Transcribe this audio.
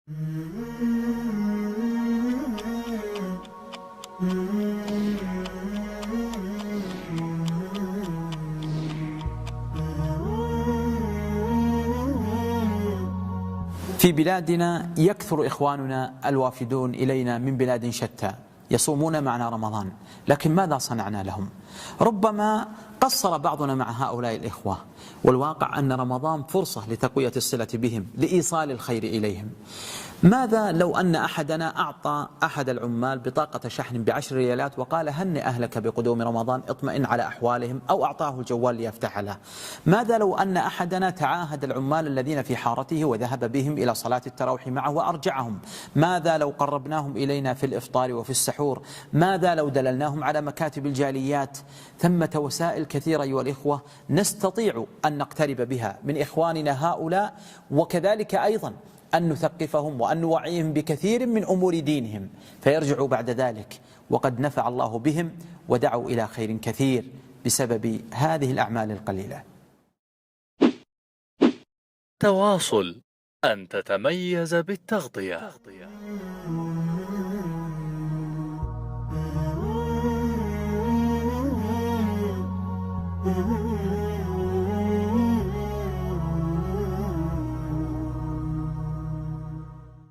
في بلادنا يكثر إخواننا الوافدون إلينا من بلاد شتى يصومون معنا رمضان، لكن ماذا صنعنا لهم؟ ربما قصر بعضنا مع هؤلاء الإخوة، والواقع أن رمضان فرصة لتقوية الصلة بهم، لإيصال الخير إليهم. ماذا لو أن أحدنا أعطى أحد العمال بطاقة شحن ب10 ريالات وقال هنئ أهلك بقدوم رمضان، اطمئن على أحوالهم، أو أعطاه الجوال ليفتح له؟ ماذا لو أن أحدنا تعاهد العمال الذين في حارته وذهب بهم إلى صلاة التراويح معه وأرجعهم؟ ماذا لو قربناهم إلينا في الإفطار وفي السحور؟ ماذا لو دللناهم على مكاتب الجاليات؟ ثمة وسائل كثيرة أيها الإخوة نستطيع أن نقترب بها من إخواننا هؤلاء، وكذلك أيضا أن نثقفهم وأن نوعيهم بكثير من أمور دينهم فيرجعوا بعد ذلك وقد نفع الله بهم ودعوا إلى خير كثير بسبب هذه الأعمال القليلة. تواصل، أن تتميز بالتغطية.